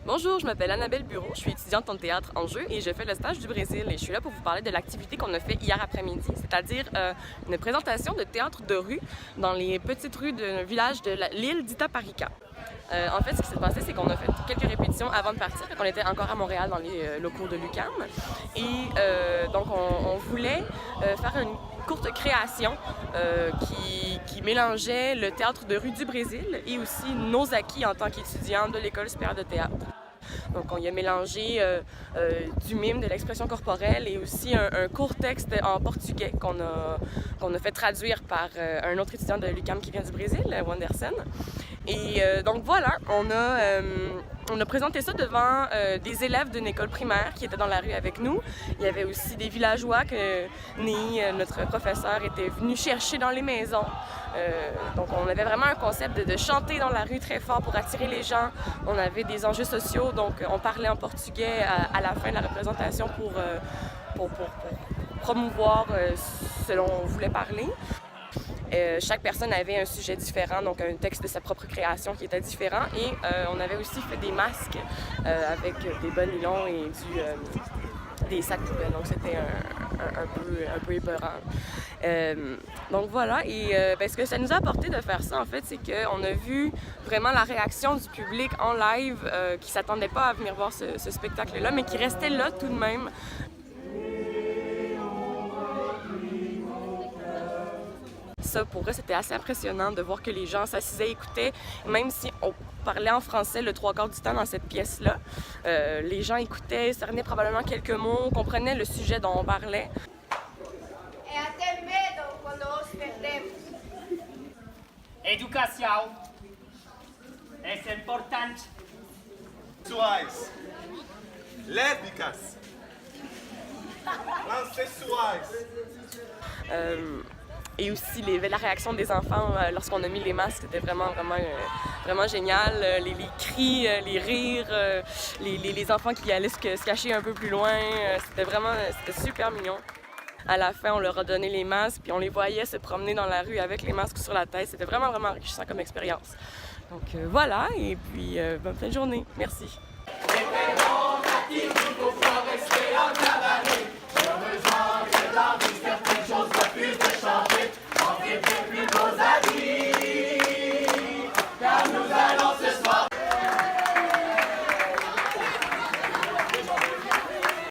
Bonjour, je m'appelle Annabelle Bureau, je suis étudiante en théâtre en jeu et je fais le stage du Brésil et je suis là pour vous parler de l'activité qu'on a fait hier après-midi, c'est-à-dire une présentation de théâtre de rue dans les petites rues d'un village de l'île d'Itaparica. En fait, ce qui s'est passé, c'est qu'on a fait quelques répétitions avant de partir, on était encore à Montréal dans les locaux de l'UQAM et donc on voulait faire une courte création qui mélangeait le théâtre de rue du Brésil et aussi nos acquis en tant qu'étudiants de l'École supérieure de théâtre. Donc, on y a mélangé du mime, de l'expression corporelle et aussi un court texte en portugais qu'on a fait traduire par un autre étudiant de l'UQAM qui vient du Brésil, Wanderson. Et donc voilà, on a présenté ça devant des élèves d'une école primaire qui étaient dans la rue avec nous. Il y avait aussi des villageois que notre professeur, était venu chercher dans les maisons. Donc on avait vraiment un concept de chanter dans la rue très fort pour attirer les gens. On avait des enjeux sociaux, donc on parlait en portugais à la fin de la représentation pour promouvoir ce dont on voulait parler. Chaque personne avait un sujet différent, donc un texte de sa propre création qui était différent. Et on avait aussi fait des masques avec des bas nylons et des sacs poubelles. Donc c'était un peu épeurant. Donc voilà, et ce que ça nous a apporté de faire ça, en fait, c'est qu'on a vu vraiment la réaction du public en live qui ne s'attendait pas à venir voir ce spectacle-là, mais qui restait là tout de même. Ça, pour eux, c'était assez impressionnant de voir que les gens s'assisaient, écoutaient, même si on parlait en français le 3/4 du temps dans cette pièce-là. Les gens écoutaient, cernaient probablement quelques mots, comprenaient le sujet dont on parlait. É até medo quando os perdemos. Educação é importante. Sexuais, lésbicas, transsexuais. Et aussi la réaction des enfants lorsqu'on a mis les masques, c'était vraiment génial. Les cris, les rires, les enfants qui allaient se cacher un peu plus loin, c'était super mignon. À la fin, on leur a donné les masques, puis on les voyait se promener dans la rue avec les masques sur la tête. C'était vraiment enrichissant comme expérience. Donc voilà, et puis bonne fin de journée. Merci. Rester en cavalerie, je me sens que la vie